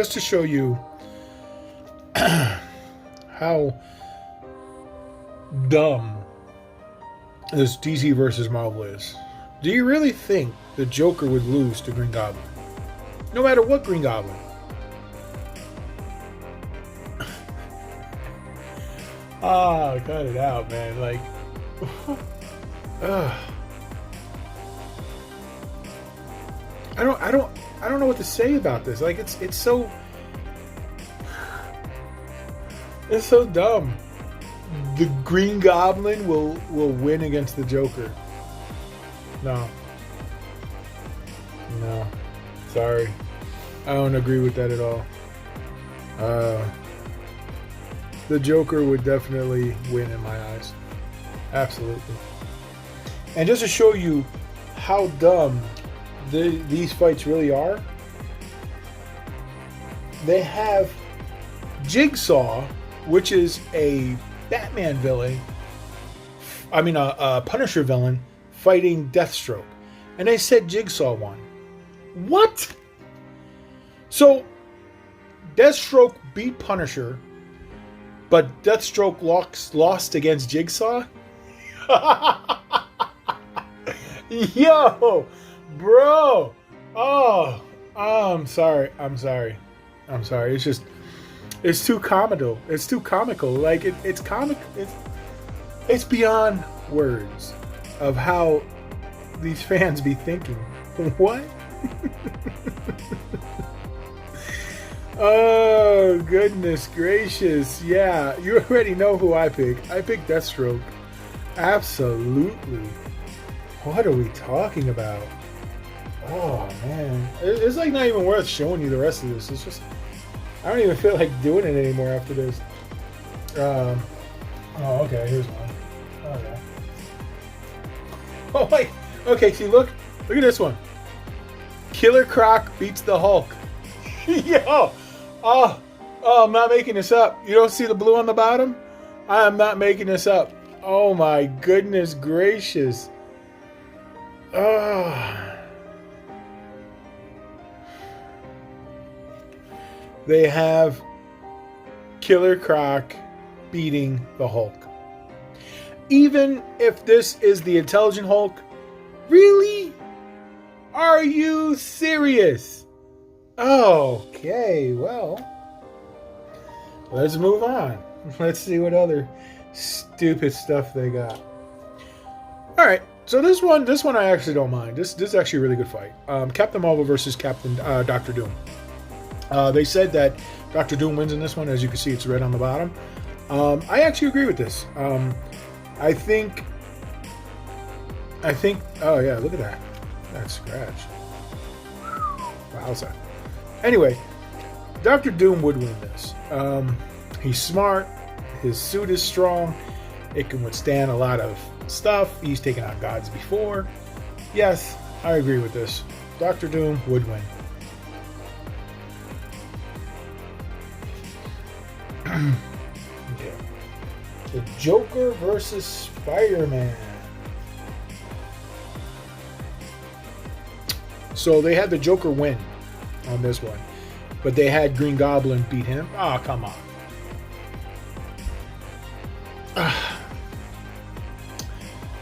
just to show you how dumb this DC versus Marvel is. Do you really think the Joker would lose to Green Goblin? No matter what Green Goblin. Cut it out, man. Like, I don't know what to say about this. Like, it's so dumb. The Green Goblin will win against the Joker. No. Sorry. I don't agree with that at all. The Joker would definitely win in my eyes. Absolutely. And just to show you how dumb these fights really are, they have Jigsaw, which is a Batman villain, a Punisher villain, fighting Deathstroke. And they said Jigsaw won. What? So, Deathstroke beat Punisher, but Deathstroke lost against Jigsaw? Yo, bro. Oh, I'm sorry. It's too comical. It's too comical. Like, it's comic. It's beyond words of how these fans be thinking. What? Oh, goodness gracious. Yeah, you already know who I picked. I picked Deathstroke. Absolutely. What are we talking about? Oh, man. It's like not even worth showing you the rest of this. It's just, I don't even feel like doing it anymore after this. Oh, okay, here's one. Okay. Oh, wait. Okay, see, look at this one. Killer Croc beats the Hulk. Yo! Oh, I'm not making this up. You don't see the blue on the bottom? I am not making this up. Oh my goodness gracious. They have Killer Croc beating the Hulk. Even if this is the intelligent Hulk, really? Are you serious? Okay, well, let's move on. Let's see what other stupid stuff they got. All right, so this one I actually don't mind. This is actually a really good fight. Captain Marvel versus Doctor Doom. They said that Doctor Doom wins in this one. As you can see, it's red on the bottom. I actually agree with this. I think. Oh yeah, look at that. That scratch. Wowza. Anyway, Doctor Doom would win this. He's smart. His suit is strong. It can withstand a lot of stuff. He's taken out gods before. Yes, I agree with this. Doctor Doom would win. Okay. The Joker versus Spider-Man. So they had the Joker win on this one, but they had Green Goblin beat him. Oh, come on.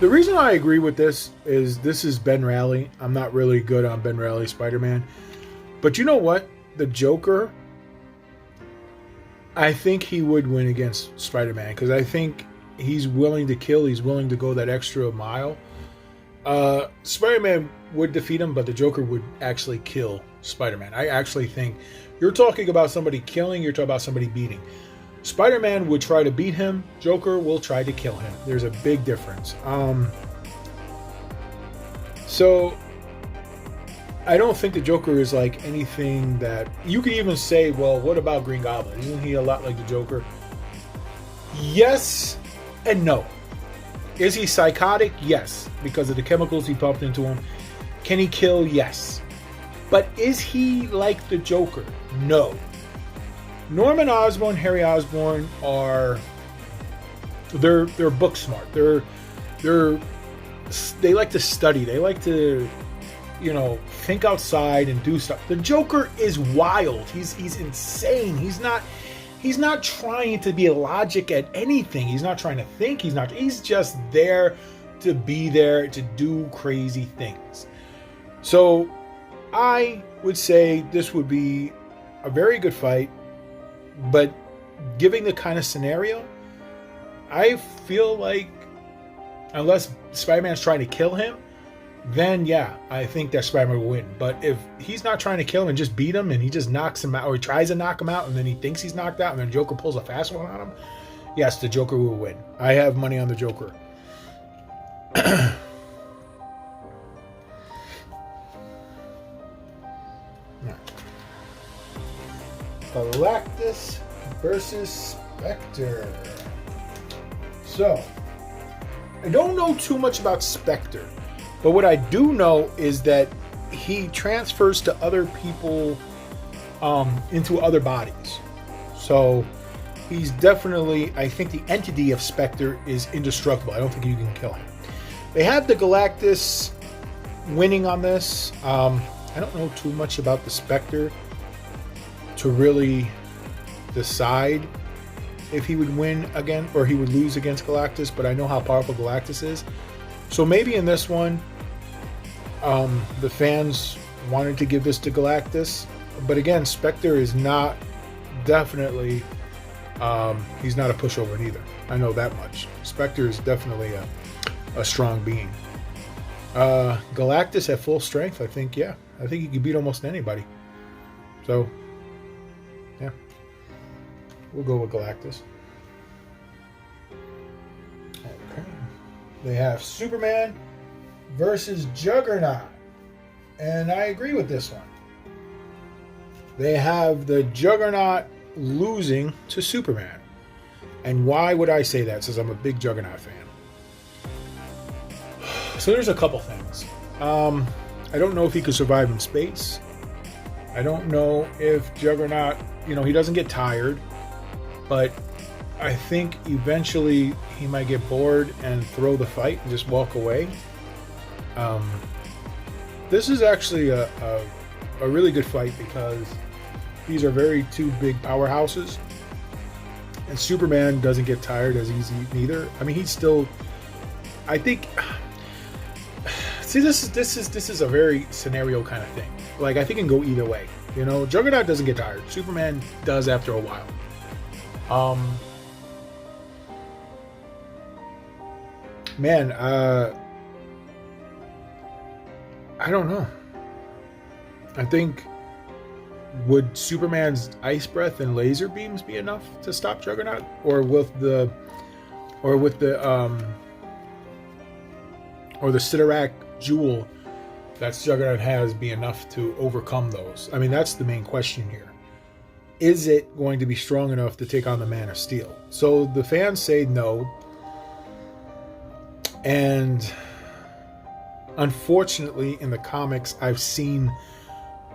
The reason I agree with this is Ben Reilly. I'm not really good on Ben Reilly's Spider-Man, but you know what? The Joker, I think he would win against Spider-Man because I think he's willing to kill. He's willing to go that extra mile. Spider-Man would defeat him, but the Joker would actually kill Spider-Man. I actually think you're talking about somebody killing, you're talking about somebody beating. Spider-Man would try to beat him, Joker will try to kill him. There's a big difference. So I don't think the Joker is like anything that you could even say, well, what about Green Goblin? Isn't he a lot like the Joker? Yes and no. Is he psychotic? Yes, because of the chemicals he pumped into him. Can he kill? Yes. But is he like the Joker? No. Norman Osborn, Harry Osborn they're book smart. They like to study. They like to think outside and do stuff. The Joker is wild. He's insane. He's not trying to be logic at anything. He's not trying to think. He's just there to be there to do crazy things. So I would say this would be a very good fight, but giving the kind of scenario, I feel like unless Spider-Man's trying to kill him, then yeah, I think that Spider-Man will win. But if he's not trying to kill him and just beat him and he just knocks him out, or he tries to knock him out and then he thinks he's knocked out and then Joker pulls a fast one on him, yes, the Joker will win. I have money on the Joker. Galactus versus Spectre. So, I don't know too much about Spectre, but what I do know is that he transfers to other people into other bodies. So, he's definitely, I think the entity of Spectre is indestructible. I don't think you can kill him. They have the Galactus winning on this. I don't know too much about the Spectre to really decide if he would win again or he would lose against Galactus, but I know how powerful Galactus is. So maybe in this one, the fans wanted to give this to Galactus, but again, Spectre is not definitely, he's not a pushover either. I know that much. Spectre is definitely a strong being. Galactus at full strength, I think he could beat almost anybody. So, yeah. We'll go with Galactus. Okay. They have Superman versus Juggernaut. And I agree with this one. They have the Juggernaut losing to Superman. And why would I say that? Since I'm a big Juggernaut fan. So there's a couple things. I don't know if he could survive in space. I don't know if Juggernaut, he doesn't get tired. But I think eventually he might get bored and throw the fight and just walk away. This is actually a really good fight because these are two big powerhouses. And Superman doesn't get tired as easy neither. I mean, he's still, I think, see, this is a very scenario kind of thing. Like, I think it can go either way. Juggernaut doesn't get tired. Superman does after a while. Man, I don't know. I think, would Superman's ice breath and laser beams be enough to stop Juggernaut, or with the Sidorak jewel that Juggernaut has be enough to overcome those? I mean, that's the main question here. Is it going to be strong enough to take on the Man of Steel? So the fans say no. And unfortunately, in the comics, I've seen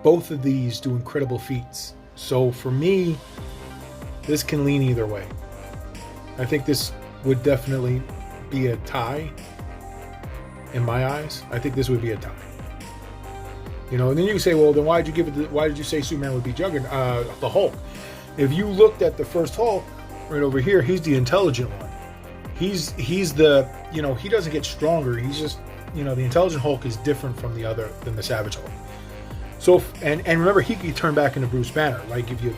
both of these do incredible feats. So for me, this can lean either way. I think this would definitely be a tie in my eyes. I think this would be a tie. And then you say, well, then why did you say Superman would be Juggernaut, the Hulk? If you looked at the first Hulk right over here, he's the intelligent one. He's the, he doesn't get stronger. He's just, the intelligent Hulk is different from than the Savage Hulk. So, and remember, he could turn back into Bruce Banner, like if you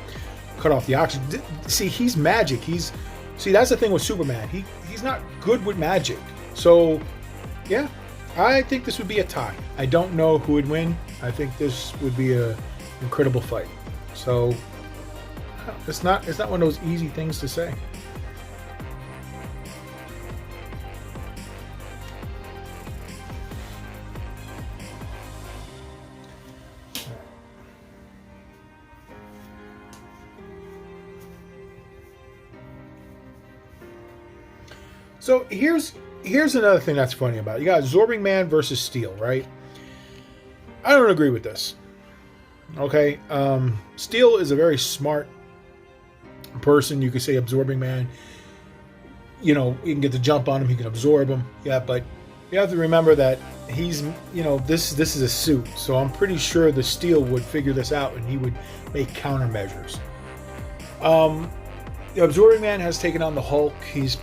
cut off the oxygen. See, he's magic. See, that's the thing with Superman. He's not good with magic. So, yeah, I think this would be a tie. I don't know who would win. I think this would be an incredible fight. So it's not one of those easy things to say. So here's another thing that's funny about it. You got Absorbing Man versus Steel, right? I don't agree with this. Okay, Steel is a very smart person. You could say Absorbing Man. You can get the jump on him. He can absorb him. Yeah, but you have to remember that he's, you know, this is a suit, so I'm pretty sure the Steel would figure this out and he would make countermeasures. The Absorbing Man has taken on the Hulk. He's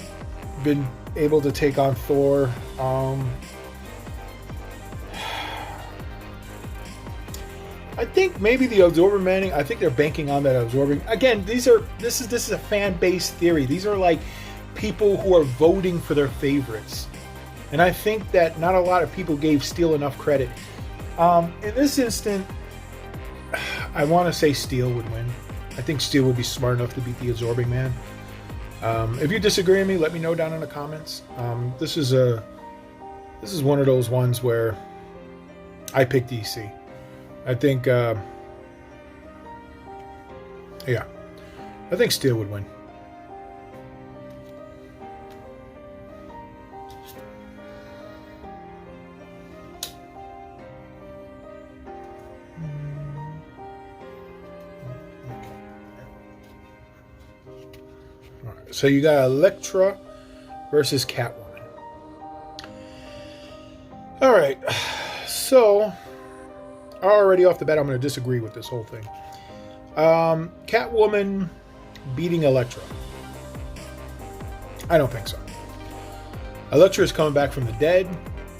been able to take on Thor. I think maybe the Absorbing Man. I think they're banking on that absorbing. Again, this is a fan-based theory. These are like people who are voting for their favorites, and I think that not a lot of people gave Steel enough credit. In this instant, I want to say Steel would win. I think Steel will be smart enough to beat the Absorbing Man. If you disagree with me, let me know down in the comments. This is one of those ones where I pick DC. I think, yeah, I think Steel would win. All right, so you got Elektra versus Catwoman. All right, so already off the bat, I'm going to disagree with this whole thing. Catwoman beating Elektra. I don't think so. Elektra is coming back from the dead.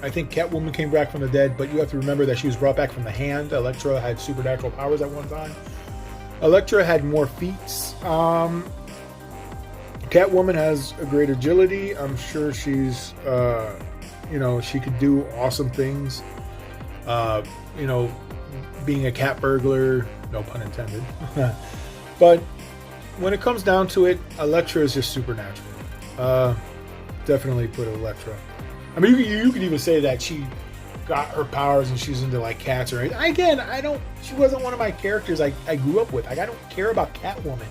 I think Catwoman came back from the dead, but you have to remember that she was brought back from the hand. Elektra had supernatural powers at one time. Elektra had more feats. Catwoman has a great agility. I'm sure she's, you know, she could do awesome things. You know, being a cat burglar, no pun intended. But when it comes down to it, Elektra is just supernatural. Definitely put Elektra. I mean, you could even say that she got her powers and she's into like cats or anything. Again, she wasn't one of my characters I grew up with. Like, I don't care about Catwoman.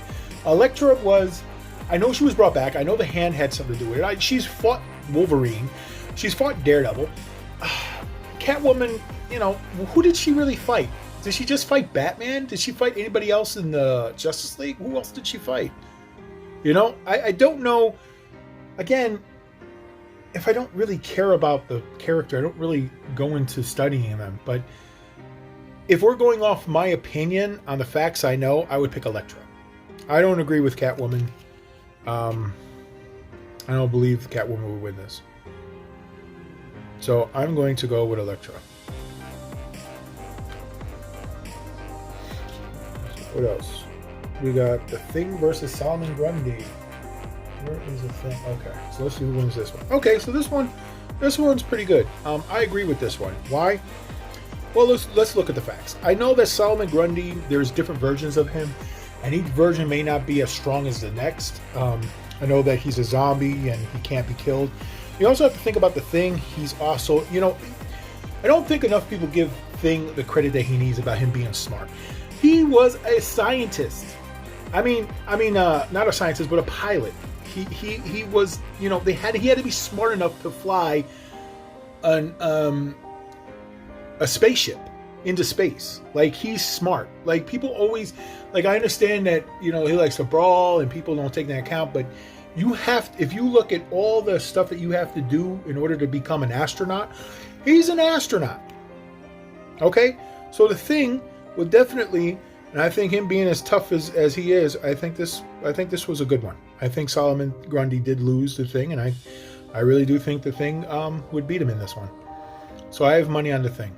Elektra was, I know she was brought back. I know the hand had something to do with it. She's fought Wolverine. She's fought Daredevil. Catwoman, you know, who did she really fight? Did she just fight Batman? Did she fight anybody else in the Justice League? Who else did she fight? You know, I don't know. Again, if I don't really care about the character, I don't really go into studying them. But if we're going off my opinion on the facts I know, I would pick Elektra. I don't agree with Catwoman. I don't believe Catwoman would win this. So I'm going to go with Elektra. What else? We got The Thing versus Solomon Grundy. Where is The Thing? Okay, so let's see who wins this one. Okay, so this one's pretty good. I agree with this one. Why? Well, let's look at the facts. I know that Solomon Grundy, there's different versions of him, and each version may not be as strong as the next. I know that he's a zombie and he can't be killed. You also have to think about The Thing. He's also, you know, I don't think enough people give Thing the credit that he needs about him being smart. He was a scientist. I mean, not a scientist, but a pilot. He was, you know, he had to be smart enough to fly a spaceship into space. Like, he's smart. Like, people always, like, I understand that, you know, he likes to brawl and people don't take that account, but you have, if you look at all the stuff that you have to do in order to become an astronaut, he's an astronaut. Okay? So The Thing would definitely, and I think him being as tough as he is, I think this was a good one. I think Solomon Grundy did lose The Thing, and I really do think The Thing would beat him in this one. So I have money on The Thing.